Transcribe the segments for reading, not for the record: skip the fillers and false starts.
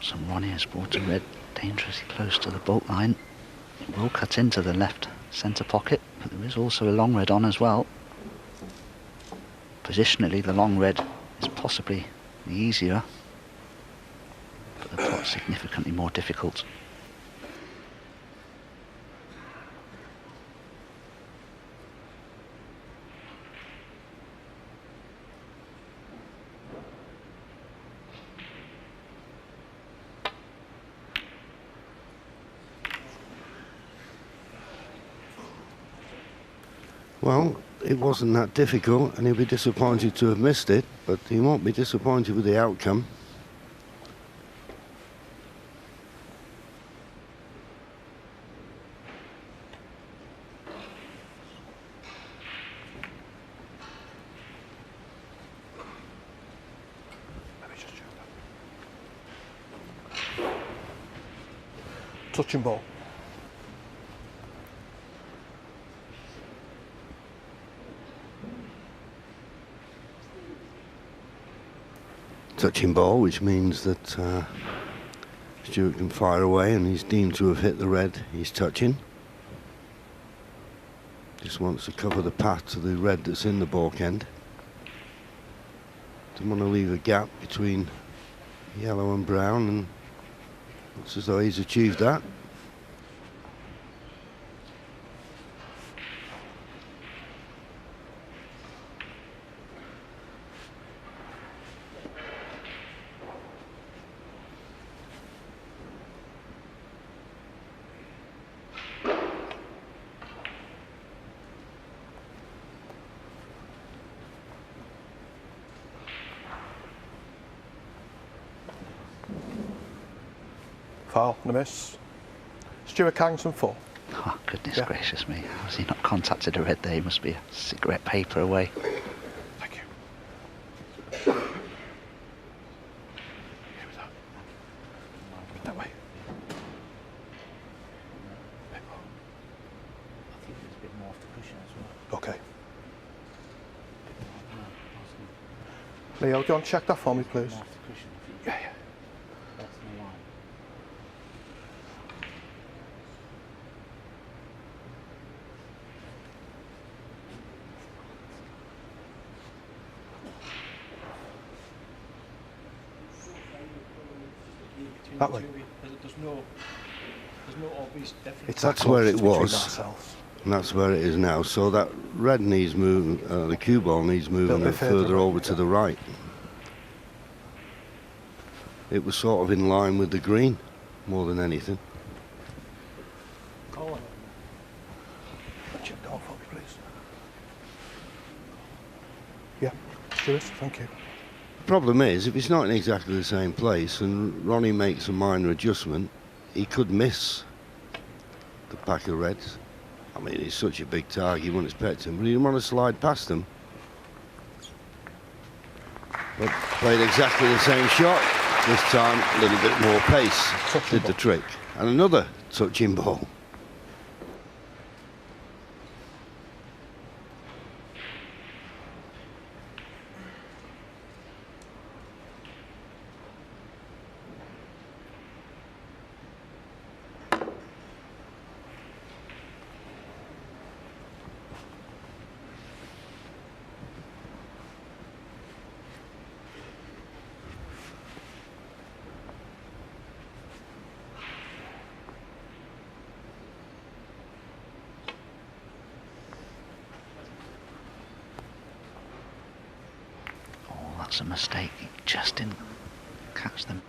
shots, and Ronnie has brought a red dangerously close to the bolt line. It will cut into the left centre pocket, but there is also a long red on as well. Positionally, the long red is possibly the easier, but the pot significantly more difficult. Well, it wasn't that difficult, and he'll be disappointed to have missed it, but he won't be disappointed with the outcome. Touching ball. Touching ball, which means that Stuart can fire away, and he's deemed to have hit the red he's touching. Just wants to cover the path to the red that's in the balk end. Doesn't want to leave a gap between yellow and brown, and looks as though he's achieved that. Foul and a miss. Stuart Carrington 4. Oh, goodness gracious me. How has he not contacted a red there? He must be a cigarette paper away. Thank you. Here we go. That way. I think there's a bit more off the cushion as well. Okay. Leo, do you want to check that for me, please? Yeah, yeah. That's the line. That way. There's no obvious difference. That's where it was, and that's where it is now. So that red needs moving, the cue ball needs moving further over to the right. It was sort of in line with the green, more than anything. Check that for me, please. Yeah, Stuart, thank you. The problem is, if it's not in exactly the same place and Ronnie makes a minor adjustment, he could miss the pack of reds. I mean, it's such a big target, you wouldn't expect him, but he didn't want to slide past them. But played exactly the same shot. This time, a little bit more pace did the trick. And another touching ball. That's a mistake. He just didn't catch them.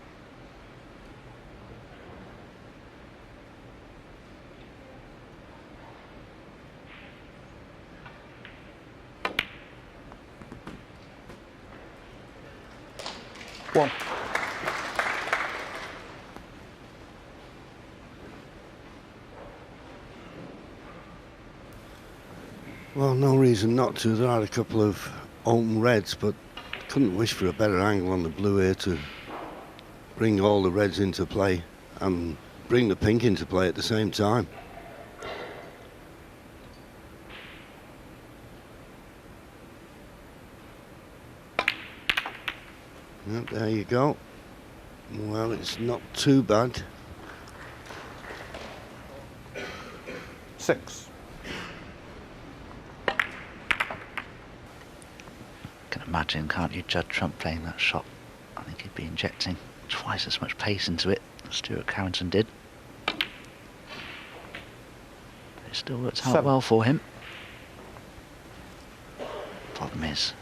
One. Well, no reason not to. There are a couple of open reds, but couldn't wish for a better angle on the blue here to bring all the reds into play and bring the pink into play at the same time. Yep, there you go. Well, it's not too bad. 6. Can imagine, can't you, Judd Trump playing that shot? I think he'd be injecting twice as much pace into it as Stuart Carrington did. But it still worked out 7. well for him. Problem is,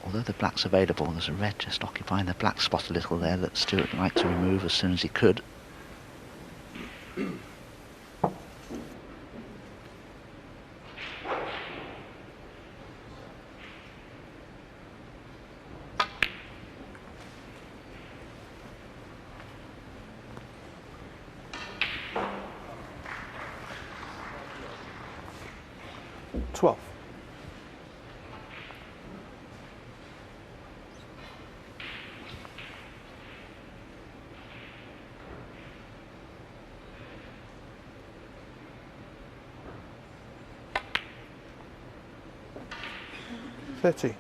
although the black's available, there's a red just occupying the black spot a little there that Stuart would like to remove as soon as he could. Twelve. Thirty.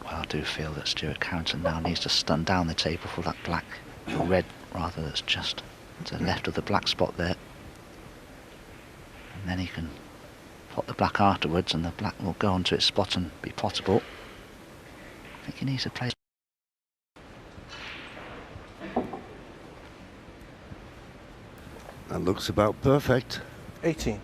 Well, I do feel that Stuart Carrington now needs to stun down the table for that black or red, rather, that's just to the left of the black spot there. And then he can pot the black afterwards and the black will go onto its spot and be pottable. I think he needs to play. That looks about perfect. 18.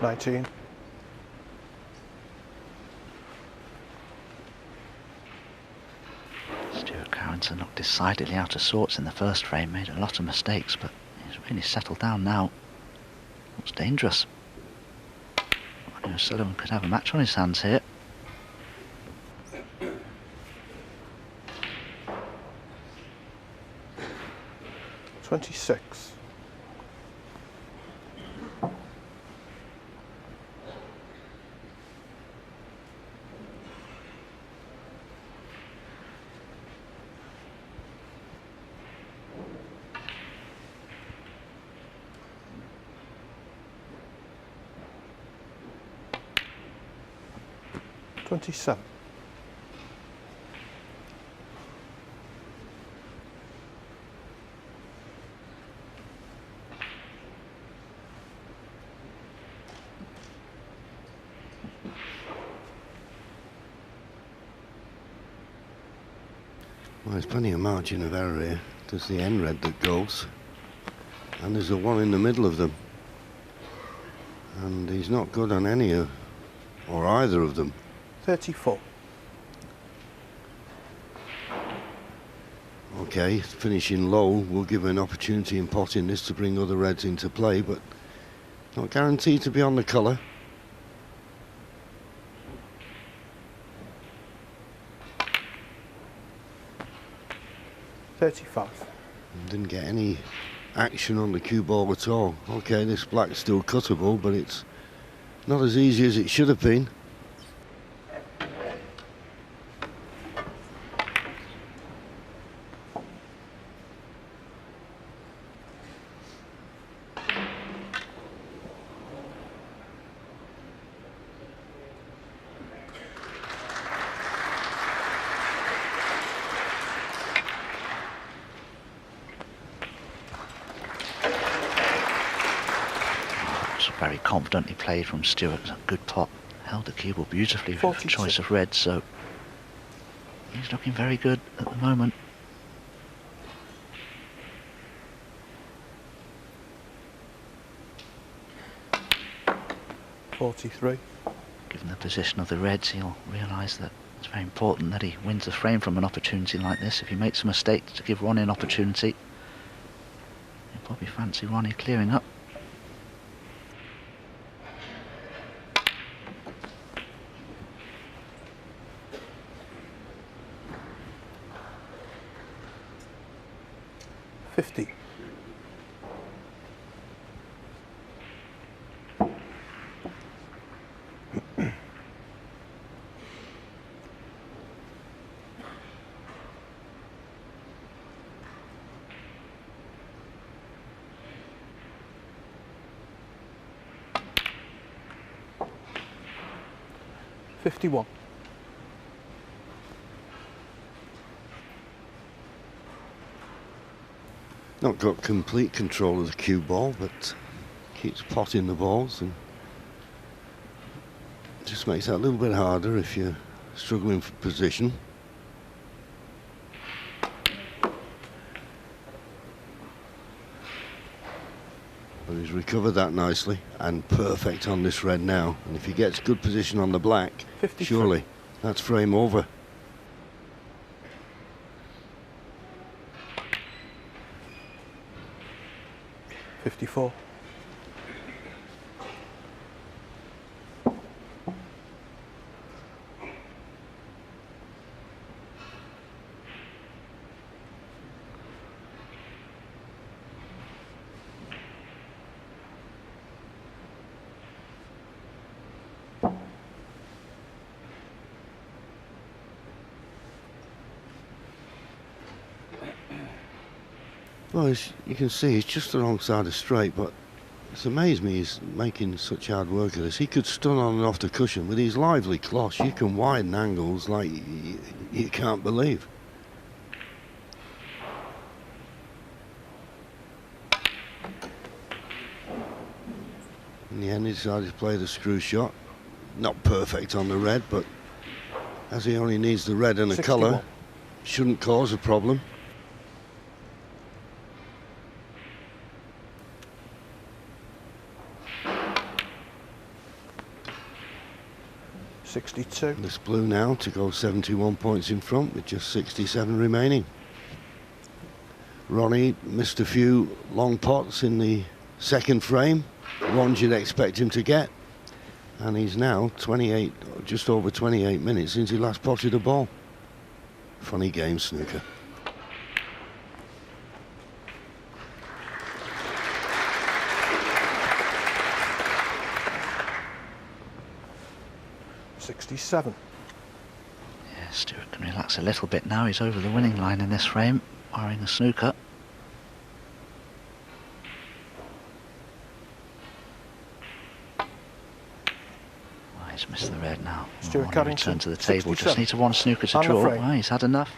Nineteen. Stuart Carrington looked decidedly out of sorts in the first frame, made a lot of mistakes, but he's really settled down now. Looks dangerous. Ronnie O'Sullivan could have a match on his hands here. $26. $27. Well, there's plenty of margin of error here. There's the end red that goes, and there's the one in the middle of them. And he's not good on any of, or either of them. 34. Okay, finishing low will give an opportunity in potting this to bring other reds into play, but not guaranteed to be on the colour. $35. Didn't get any action on the cue ball at all. Okay, this black's still cuttable, but it's not as easy as it should have been. Very confidently played from Stuart. A good pot. Held the cue ball beautifully with a choice of red, so he's looking very good at the moment. $43. Given the position of the reds, he'll realise that it's very important that he wins the frame from an opportunity like this. If he makes a mistake to give Ronnie an opportunity, he'll probably fancy Ronnie clearing up. $50. 51. Not got complete control of the cue ball, but keeps potting the balls and just makes that a little bit harder if you're struggling for position. But he's recovered that nicely and perfect on this red now. And if he gets good position on the black, 53. surely that's frame over. $54. Well, you can see he's just the wrong side of straight, but it's amazed me he's making such hard work of this. He could stun on and off the cushion with his lively cloche. You can widen angles like you can't believe. In the end, he decided to play the screw shot. Not perfect on the red, but as he only needs the red and a 61. colour, shouldn't cause a problem. 62. This blue now to go 71 points in front with just 67 remaining. Ronnie missed a few long pots in the second frame, ones you'd expect him to get, and he's now 28, just over 28 minutes since he last potted a ball. Funny game, snooker. $67. Yeah, Stuart can relax a little bit now. He's over the winning line in this frame, barring the snooker. Oh, he's missed the red now. Stuart Return Carrington, to the table. 67. Just needs one snooker to On the draw. frame. Oh, he's had enough.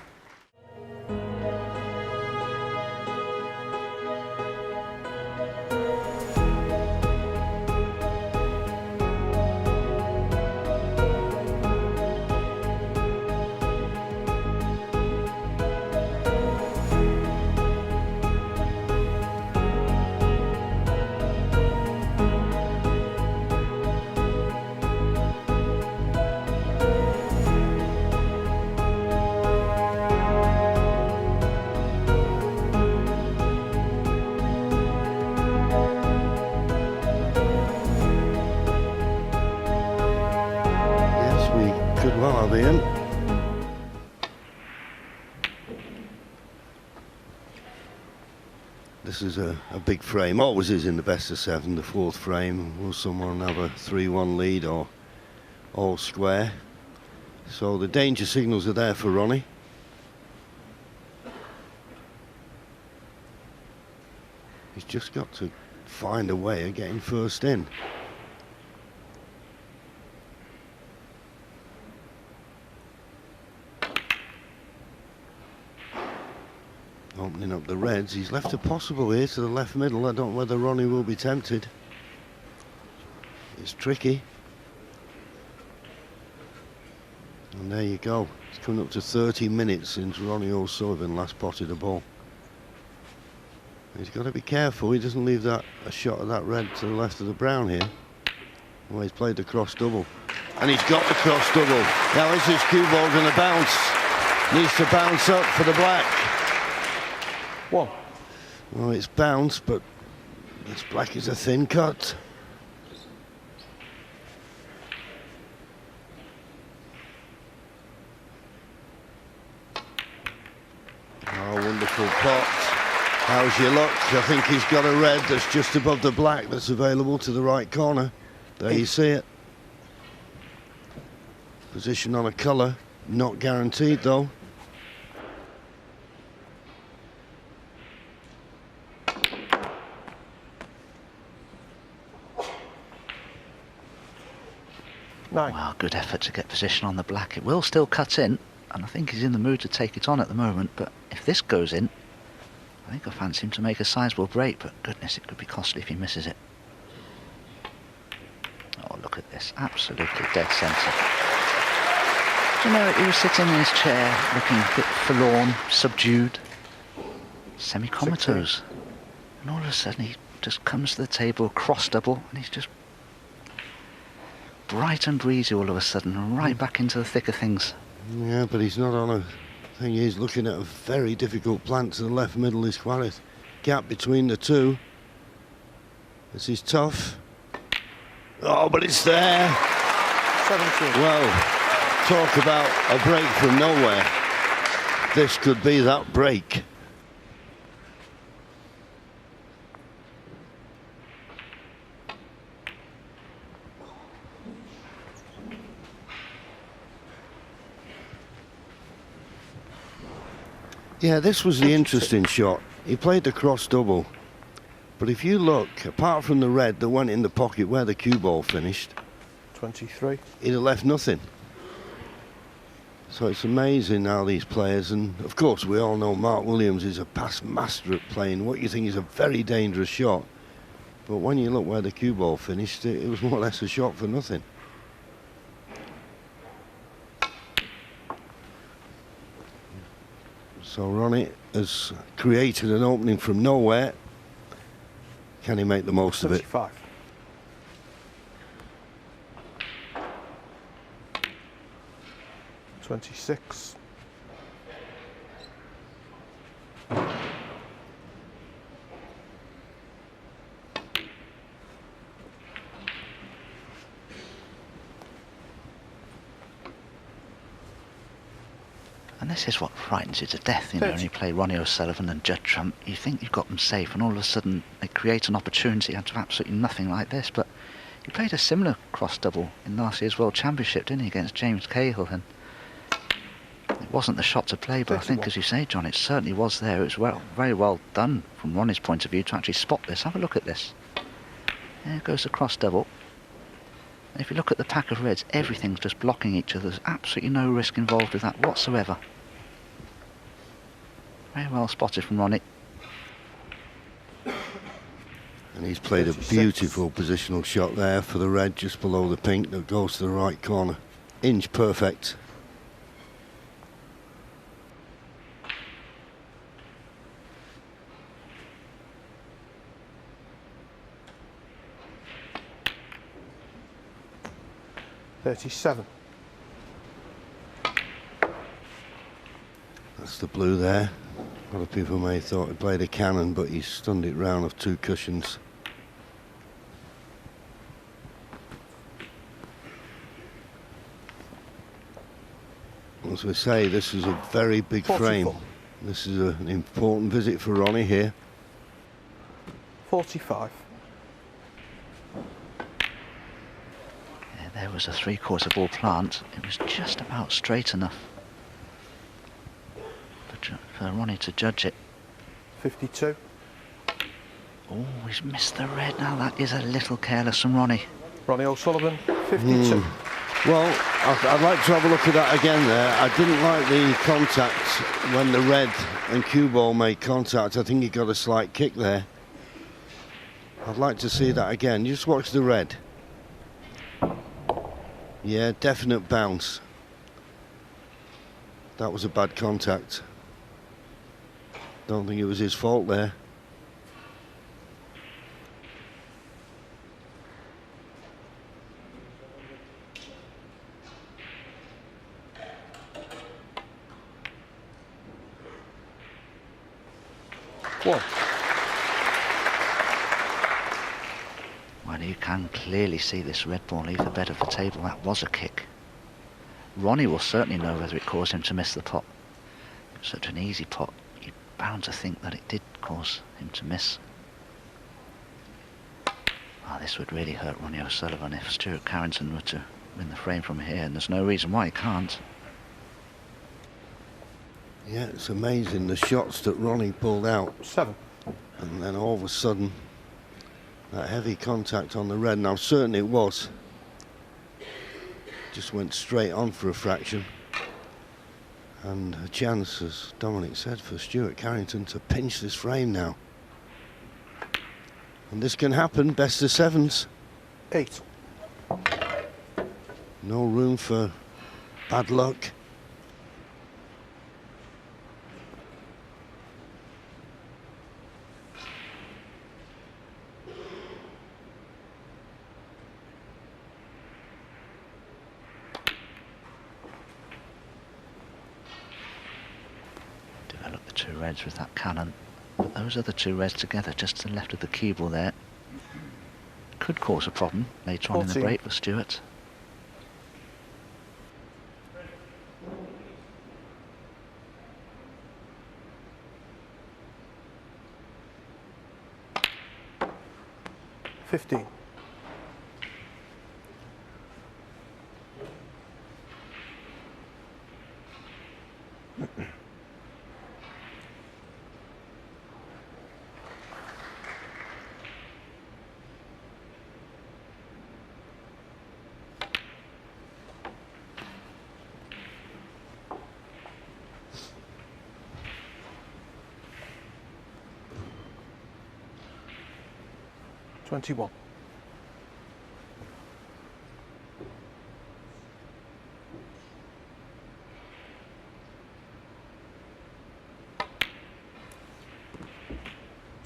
Could well have Ian. This is a big frame, always is in the best of seven, the fourth frame. Will someone have a 3-1 lead or all square? So the danger signals are there for Ronnie. He's just got to find a way of getting first in. Opening up the reds, he's left a possible here to the left middle. I don't know whether Ronnie will be tempted. It's tricky. And there you go. It's coming up to 30 minutes since Ronnie O'Sullivan last potted a ball. He's got to be careful he doesn't leave a shot of that red to the left of the brown here. Well, he's played the cross double. And he's got the cross double. Now is this cue ball going to bounce? Needs to bounce up for the black. One. Well, it's bounced, but this black is a thin cut. Oh, wonderful pot. How's your luck? I think he's got a red that's just above the black that's available to the right corner. There you see it. Position on a colour, not guaranteed though. 9. Well, good effort to get position on the black. It will still cut in, and I think he's in the mood to take it on at the moment, but if this goes in, I think I fancy him to make a sizable break, but goodness, it could be costly if he misses it. Oh, look at this, absolutely dead centre. Do you know, he was sitting in his chair looking a bit forlorn, subdued, semi-comatose, and all of a sudden he just comes to the table, cross double, and he's just bright and breezy all of a sudden, and right back into the thick of things. Yeah, but he's not on a thing. He's looking at a very difficult plant to the left middle of his Juarez. Gap between the two. This is tough. Oh, but it's there. 17. Well, talk about a break from nowhere. This could be that break. Yeah, this was the interesting shot. He played the cross double. But if you look, apart from the red that went in the pocket where the cue ball finished, 23. he'd have left nothing. So it's amazing how these players, and of course we all know Mark Williams is a past master at playing what you think is a very dangerous shot. But when you look where the cue ball finished, it was more or less a shot for nothing. So Ronnie has created an opening from nowhere. Can he make the most of it? 35. $26. And this is what frightens you to death, you know, when you play Ronnie O'Sullivan and Judd Trump. You think you've got them safe, and all of a sudden they create an opportunity out of absolutely nothing like this. But he played a similar cross double in last year's World Championship, didn't he, against James Cahill? And it wasn't the shot to play, but 31. I think, as you say, John, it certainly was there. It was very well done from Ronnie's point of view to actually spot this. Have a look at this. There goes the cross double. And if you look at the pack of reds, everything's just blocking each other. There's absolutely no risk involved with that whatsoever. Very well spotted from Ronnie. And he's played 36. a beautiful positional shot there for the red just below the pink that goes to the right corner. Inch perfect. $37. That's the blue there. A lot of people may have thought he played a cannon, but he stunned it round of 2 cushions. As we say, this is a very big 44. frame. This is an important visit for Ronnie here. 45. Yeah, there was a 3/4 ball plant. It was just about straight enough for Ronnie to judge it. 52. Oh, he's missed the red now. That is a little careless from Ronnie. Ronnie O'Sullivan, 52. Well, I'd like to have a look at that again there. I didn't like the contact when the red and cue ball made contact. I think he got a slight kick there. I'd like to see that again. Just watch the red. Yeah, definite bounce. That was a bad contact. Don't think it was his fault there. One. Well, you can clearly see this red ball leave the bed of the table. That was a kick. Ronnie will certainly know whether it caused him to miss the pot. It was such an easy pot. You're bound to think that it did cause him to miss. Well, this would really hurt Ronnie O'Sullivan if Stuart Carrington were to win the frame from here, and there's no reason why he can't. Yeah, it's amazing the shots that Ronnie pulled out. 7. And then all of a sudden, that heavy contact on the red. Now, certain it was. just went straight on for a fraction. And a chance, as Dominic said, for Stuart Carrington to pinch this frame now. And this can happen, best of sevens. 8. No room for bad luck. Develop the 2 reds with that cannon. But those other 2 reds together just to the left of the cue ball there could cause a problem later on in the 14. break for Stuart. $15. $21.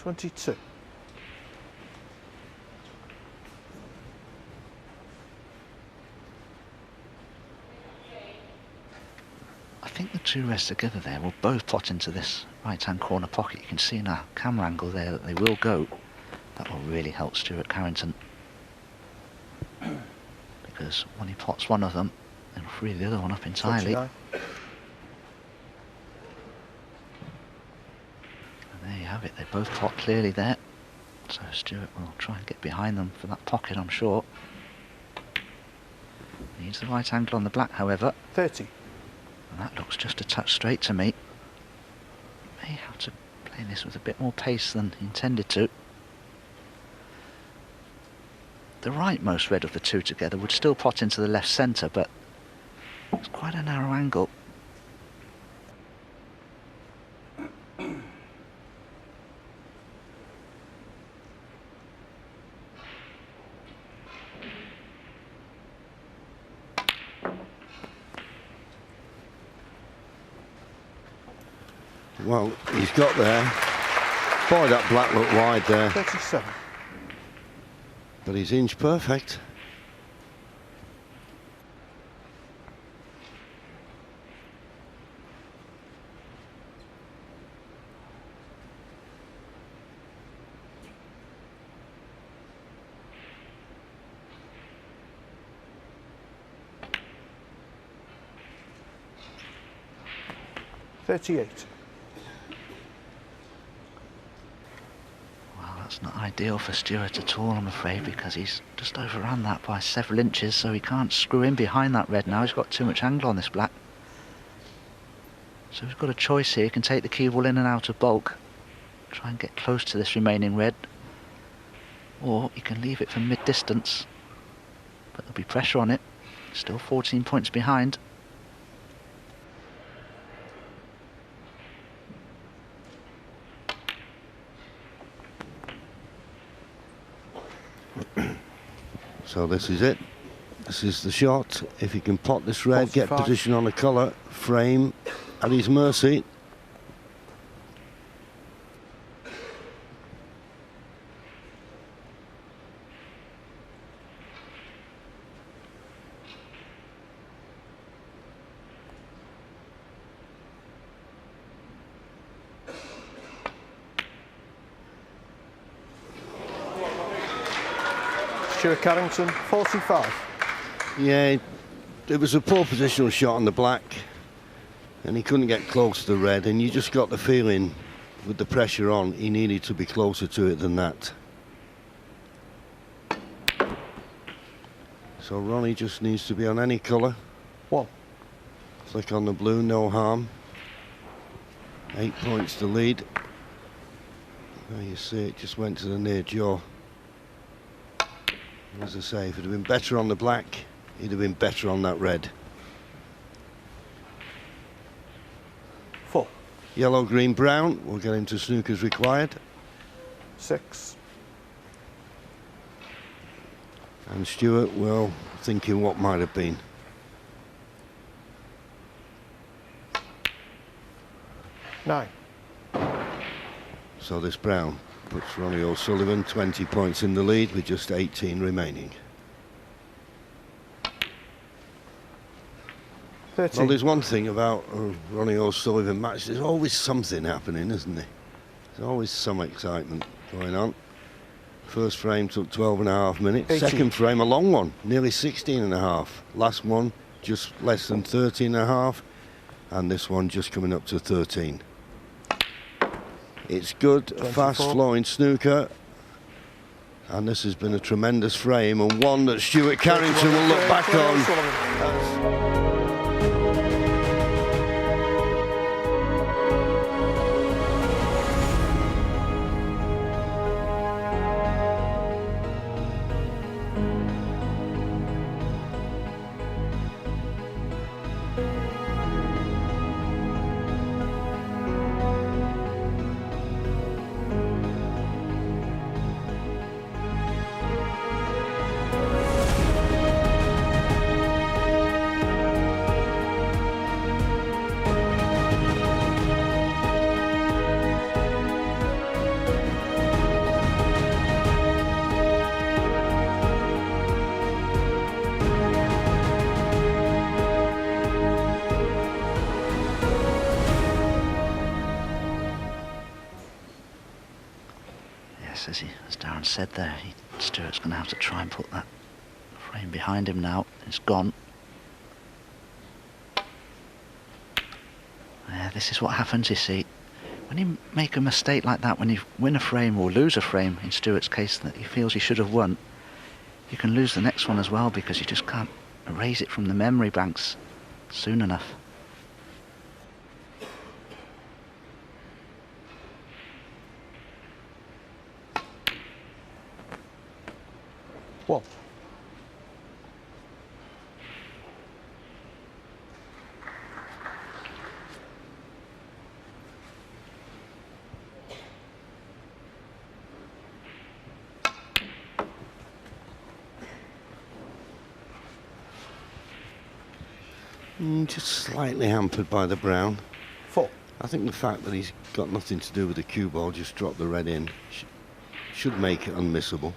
$22. I think the 2 reds together there will both pot into this right-hand corner pocket. You can see in our camera angle there that they will go. That will really help Stuart Carrington, because when he pots one of them, it'll free the other one up entirely. 29. And there you have it, they both pot clearly there. So Stuart will try and get behind them for that pocket, I'm sure. Needs the right angle on the black, however. 30. And that looks just a touch straight to me. May have to play this with a bit more pace than he intended to. The rightmost red of the 2 together would still pot into the left centre, but it's quite a narrow angle. Well, he's got there. Boy, that black looked wide there. 37. But he's inch perfect. $38. That's not ideal for Stuart at all, I'm afraid, because he's just overrun that by several inches, so he can't screw in behind that red now. He's got too much angle on this black. So he's got a choice here. He can take the cue ball in and out of bulk, try and get close to this remaining red, or he can leave it for mid-distance, but there'll be pressure on it. Still 14 points behind. So this is it. This is the shot. If he can pot this red, get 45. position on the colour, frame at his mercy. Stuart Carrington, 45. Yeah, it was a poor positional shot on the black, and he couldn't get close to the red, and you just got the feeling with the pressure on, he needed to be closer to it than that. So Ronnie just needs to be on any colour. 1. Click on the blue, no harm. 8 points to lead. There you see it just went to the near jaw. As I say, if it had been better on the black, he'd have been better on that red. 4. Yellow, green, brown. We'll get him to snookers required. 6. And Stuart, well, thinking what might have been. 9. So this brown puts Ronnie O'Sullivan 20 points in the lead with just 18 remaining. 13. Well, there's one thing about a Ronnie O'Sullivan match. There's always something happening, isn't there? There's always some excitement going on. First frame took 12.5 minutes. 18. Second frame, a long one, nearly 16.5. Last one, just less than 13.5. And this one just coming up to 13. It's good, 24. fast-flowing snooker. And this has been a tremendous frame, and one that Stuart Carrington will look back on. As Darren said there, Stuart's going to have to try and put that frame behind him now. It's gone. Yeah, this is what happens, you see. When you make a mistake like that, when you win a frame or lose a frame, in Stuart's case, that he feels he should have won, you can lose the next one as well because you just can't erase it from the memory banks soon enough. Well, Just slightly hampered by the brown. 4. I think the fact that he's got nothing to do with the cue ball, just dropped the red in, should make it unmissable.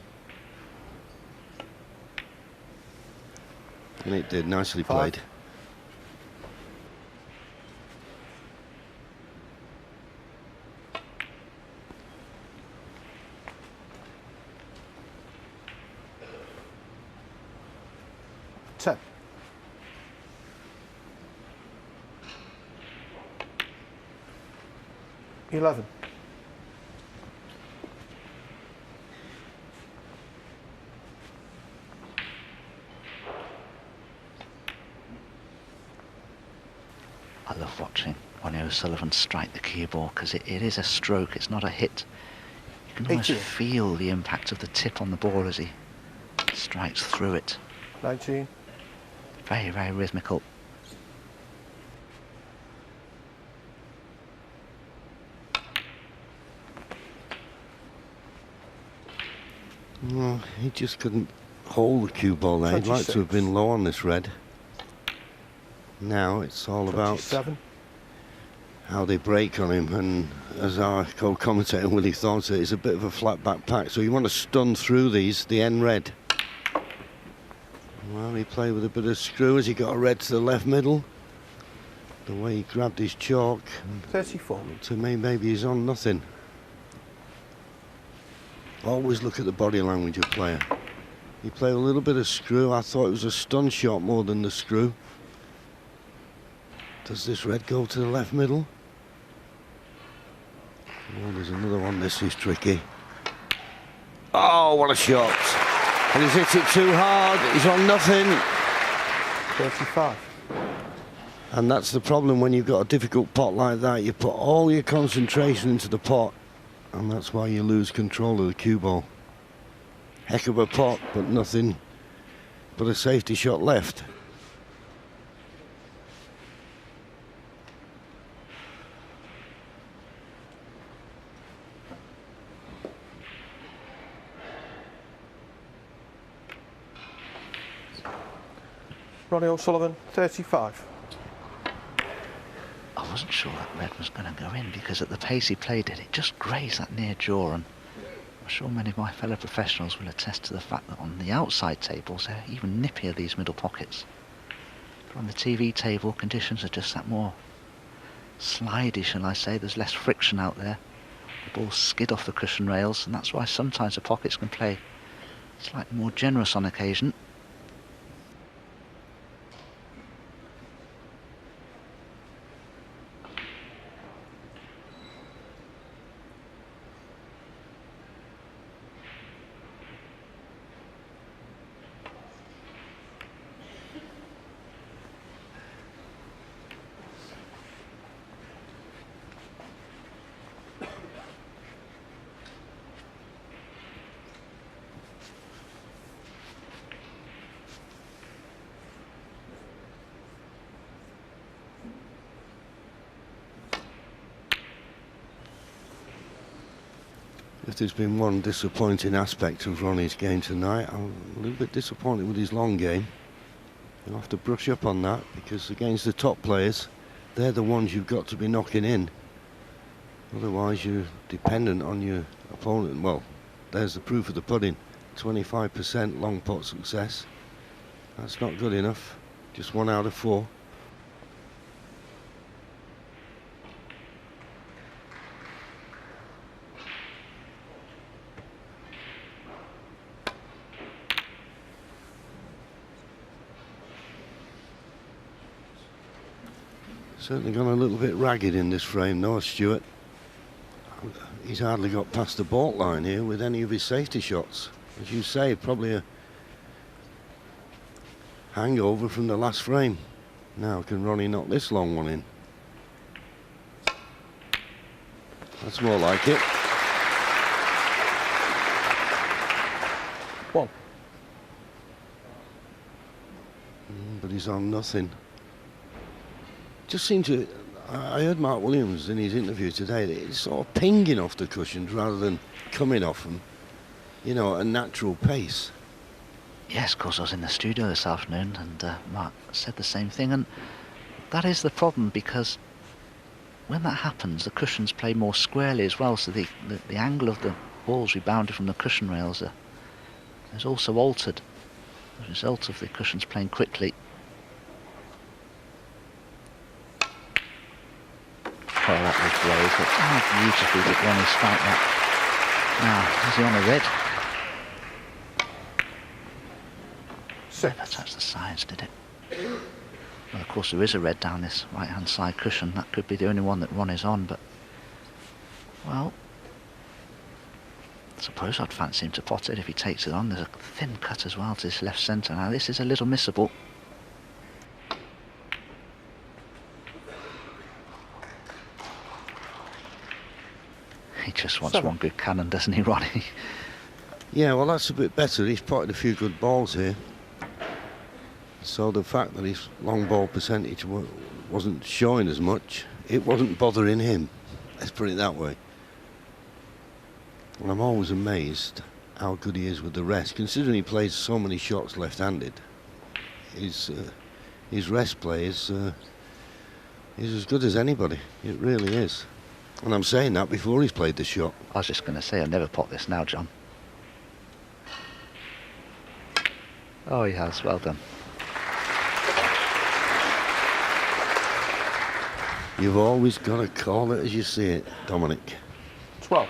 And it did, nicely 5. played. Ten. 11. I love watching Ronnie O'Sullivan strike the cue ball because it is a stroke, it's not a hit. You can almost 18. feel the impact of the tip on the ball as he strikes through it. 19. Very, very rhythmical. Well, he just couldn't hold the cue ball there. He'd like to have been low on this red. Now it's all about 27. how they break on him, and as our co-commentator Willie thought it, it's a bit of a flat back pack, so you want to stun through these, the end red. Well, he played with a bit of screw as he got a red to the left middle. The way he grabbed his chalk, 34. to me maybe he's on nothing. Always look at the body language of a player. He played a little bit of screw. I thought it was a stun shot more than the screw. Does this red go to the left middle? Oh, there's another one. This is tricky. Oh, what a shot. And he's hit it too hard. He's on nothing. 35. And that's the problem when you've got a difficult pot like that. You put all your concentration into the pot, and that's why you lose control of the cue ball. Heck of a pot, but nothing but a safety shot left. Ronnie O'Sullivan, 35. I wasn't sure that red was going to go in because at the pace he played it, it just grazed that near jaw, and I'm sure many of my fellow professionals will attest to the fact that on the outside tables they're even nippier, these middle pockets. But on the TV table, conditions are just that more slidey, shall I say. There's less friction out there. The balls skid off the cushion rails, and that's why sometimes the pockets can play slightly more generous on occasion. If there's been one disappointing aspect of Ronnie's game tonight, I'm a little bit disappointed with his long game. You'll have to brush up on that, because against the top players, they're the ones you've got to be knocking in. Otherwise you're dependent on your opponent. Well, there's the proof of the pudding. 25% long pot success. That's not good enough. Just 1 out of 4. Certainly gone a little bit ragged in this frame, though, Stuart. He's hardly got past the baulk line here with any of his safety shots. As you say, probably a hangover from the last frame. Now, can Ronnie knock this long one in? That's more like it. 1. But he's on nothing. Just seemed to... I heard Mark Williams in his interview today that it's sort of pinging off the cushions rather than coming off them, you know, at a natural pace. Yes, of course, I was in the studio this afternoon, and Mark said the same thing, and that is the problem, because when that happens, the cushions play more squarely as well, so the angle of the balls rebounded from the cushion rails is also altered as a result of the cushions playing quickly. Well, that was brave, but how beautifully did Ronnie strike that. Now, is he on a red? 6. Never touched the sides, did it? Well, of course, there is a red down this right-hand side cushion. That could be the only one that Ronnie's on, but... well... I suppose I'd fancy him to pot it if he takes it on. There's a thin cut as well to this left centre. Now, this is a little missable. He just wants 7. one good cannon, doesn't he, Ronnie? Yeah, well, that's a bit better. He's potted a few good balls here. So the fact that his long ball percentage wasn't showing as much, it wasn't bothering him. Let's put it that way. And I'm always amazed how good he is with the rest, considering he plays so many shots left-handed. His rest play is as good as anybody. It really is. And I'm saying that before he's played the shot. I was just going to say, I'll never pot this now, John. Oh, he has. Well done. You've always got to call it as you see it, Dominic. 12.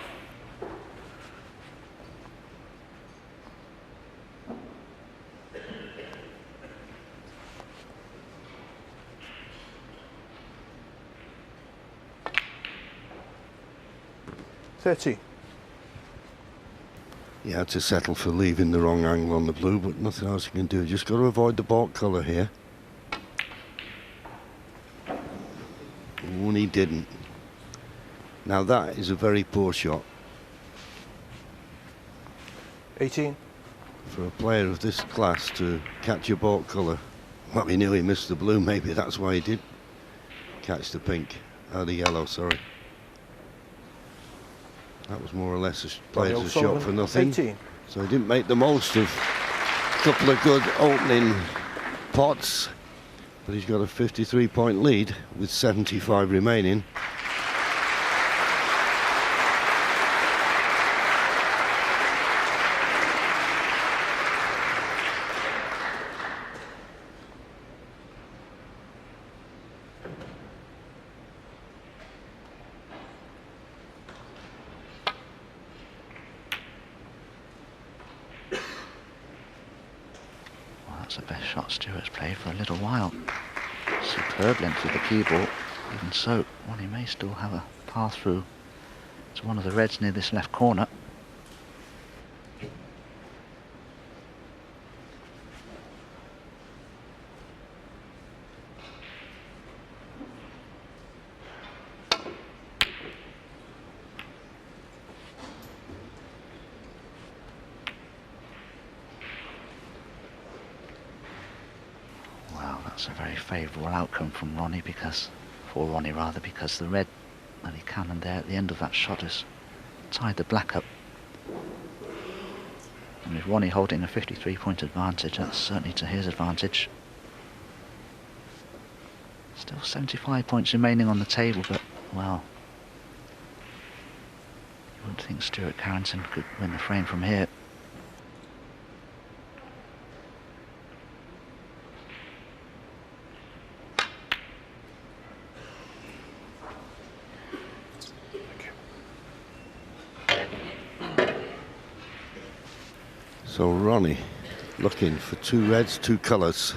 $30. You had to settle for leaving the wrong angle on the blue, but nothing else you can do. Just got to avoid the baulk colour here. And he didn't. Now that is a very poor shot. 18. for a player of this class to catch a baulk colour. Well, he knew he missed the blue, maybe that's why he did catch the pink, the yellow, sorry. That was more or less played as a shot for nothing. 18. So he didn't make the most of a couple of good opening pots, but he's got a 53-point lead with 75 remaining. That's the best shot Stuart's played for a little while. Superb length of the key ball. Even so, Ronnie may still have a path through to one of the reds near this left corner. That's a very favourable outcome from Ronnie, because the red that he cannoned there at the end of that shot has tied the black up. And with Ronnie holding a 53-point advantage, that's certainly to his advantage. Still 75 points remaining on the table, but, well, you wouldn't think Stuart Carrington could win the frame from here. So Ronnie looking for two reds, two colours.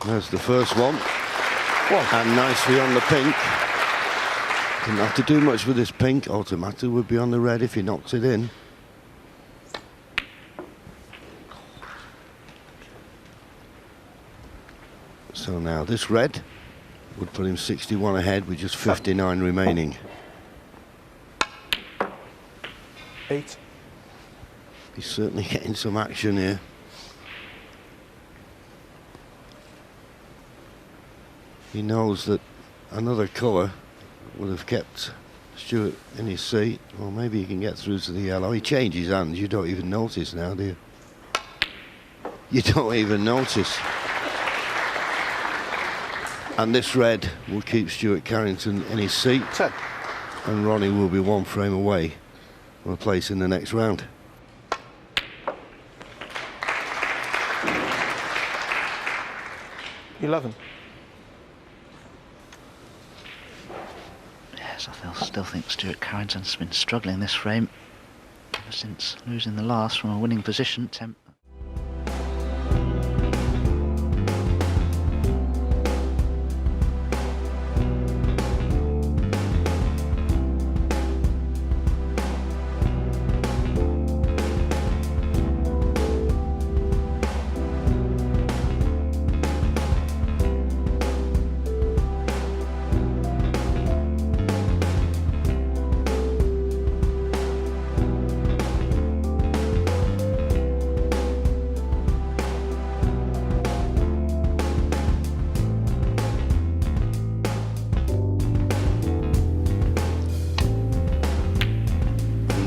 There's the first one. And nicely on the pink. Didn't have to do much with this pink. Automatically would be on the red if he knocks it in. So now this red would put him 61 ahead with just 59 remaining. 8. He's certainly getting some action here. He knows that another colour would have kept Stuart in his seat. Well, maybe he can get through to the yellow. He changes hands. You don't even notice now, do you? You don't even notice. And this red will keep Stuart Carrington in his seat. 10. And Ronnie will be one frame away from a place in the next round. $11. Yes, I still think Stuart Carrington's been struggling this frame ever since losing the last from a winning position.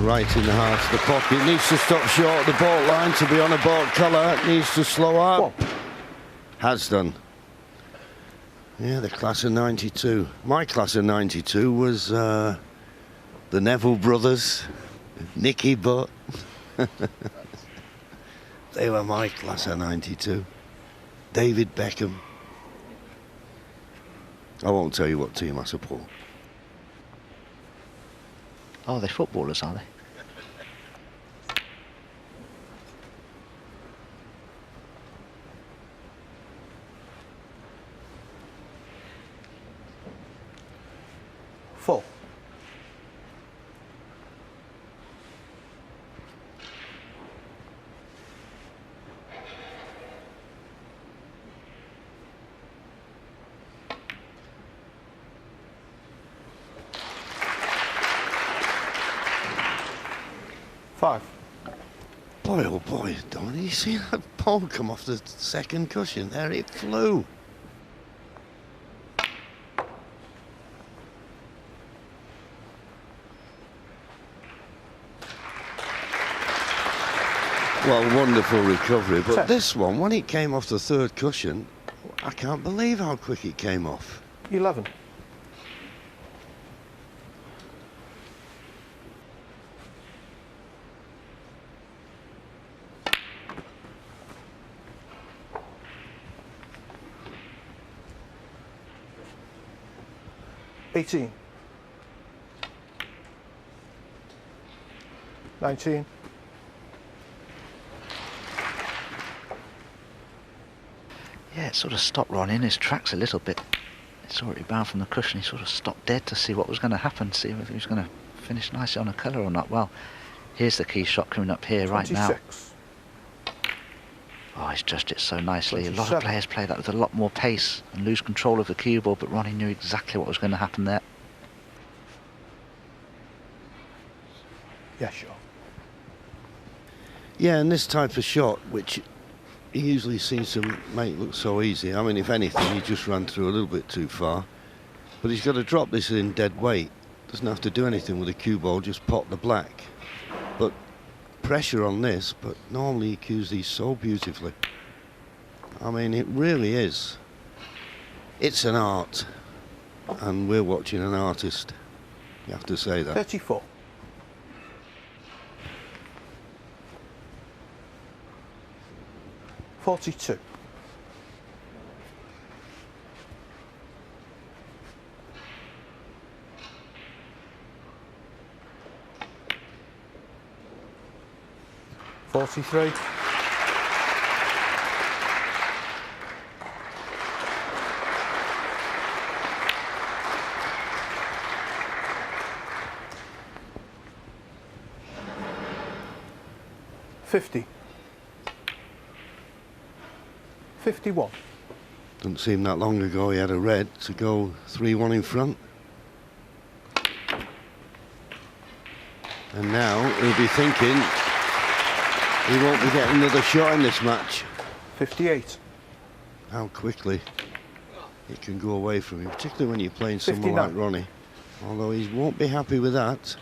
Right in the heart of the pocket. Needs to stop short of the baulk line to be on a baulk colour. Needs to slow up. Has done. Yeah, the class of 92. My class of 92 was the Neville brothers, Nicky Butt. They were my class of 92. David Beckham. I won't tell you what team I support. Oh, they're footballers, are they? Four. 5. Boy, oh boy, Don, you see that ball come off the second cushion? There it flew. Well, wonderful recovery, but 10. this one, when it came off the third cushion, I can't believe how quick it came off. 11. $18. 19. Yeah, it sort of stopped Ronnie in his tracks a little bit. It's already bound from the cushion. He sort of stopped dead to see what was going to happen, see if he was going to finish nicely on a colour or not. Well, here's the key shot coming up here 26. right now. Oh, he's judged it so nicely. 27. A lot of players play that with a lot more pace and lose control of the cue ball, but Ronnie knew exactly what was going to happen there. Yeah, sure. Yeah, and this type of shot, which he usually seems to make look so easy. I mean, if anything, he just ran through a little bit too far. But he's got to drop this in dead weight. Doesn't have to do anything with the cue ball, just pop the black. But pressure on this, but normally he cues these so beautifully. I mean, it really is. It's an art. And we're watching an artist. You have to say that. 34. 42. 43. 50. 51. Doesn't seem that long ago he had a red to go 3-1 in front. And now he'll be thinking he won't be getting another shot in this match. 58. How quickly it can go away from him, particularly when you're playing someone 59. like Ronnie. Although he won't be happy with that.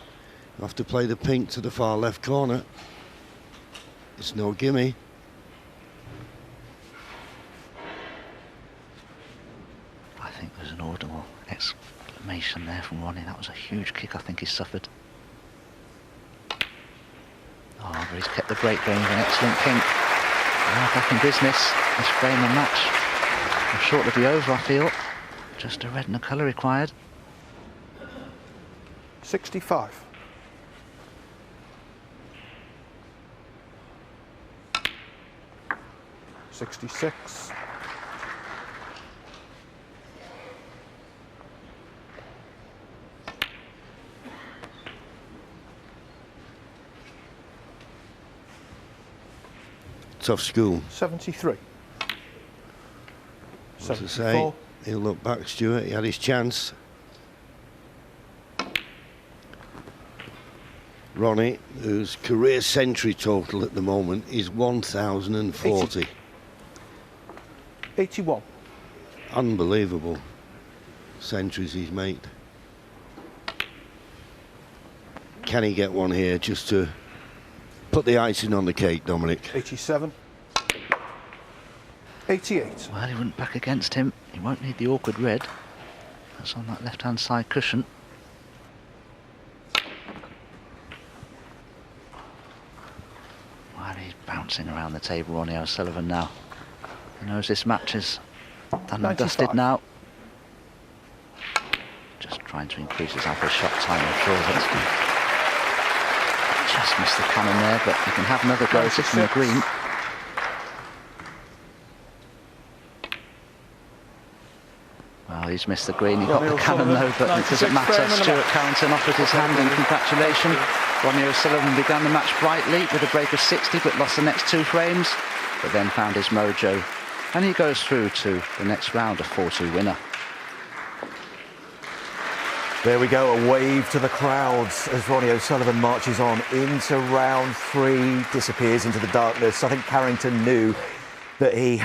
He'll have to play the pink to the far left corner. It's no gimme. I think there's an audible exclamation there from Ronnie. That was a huge kick I think he suffered. Oh, but he's kept the break going with an excellent pink. Now back in business. This frame and match. I'm sure it'll be over, I feel. Just a red and a colour required. 65. 66. 'Tough school. 73. What's to say? 74. He'll look back, Stuart. He had his chance. Ronnie, whose career century total at the moment is 1,040. 81. Unbelievable centuries he's made. Can he get one here just to put the icing on the cake, Dominic? 87. 88. Well, he wouldn't back against him. He won't need the awkward red. That's on that left-hand side cushion. Well, he's bouncing around the table, Ronnie O'Sullivan now. He knows this match is done and dusted 95. now. Just trying to increase his average shot time, I'm sure that's just missed the cannon there, but he can have another go at it from the 96. green. Well, he's missed the green, he got Ronnie the cannon O'Sullivan, though, but it doesn't 96 matter. frame and a Stuart match. Carrington offered his hand in congratulation. Ronnie O'Sullivan began the match brightly with a break of 60, but lost the next 2 frames, but then found his mojo, and he goes through to the next round, a 4-2 winner. There we go, a wave to the crowds as Ronnie O'Sullivan marches on into round 3, disappears into the darkness. I think Carrington knew that he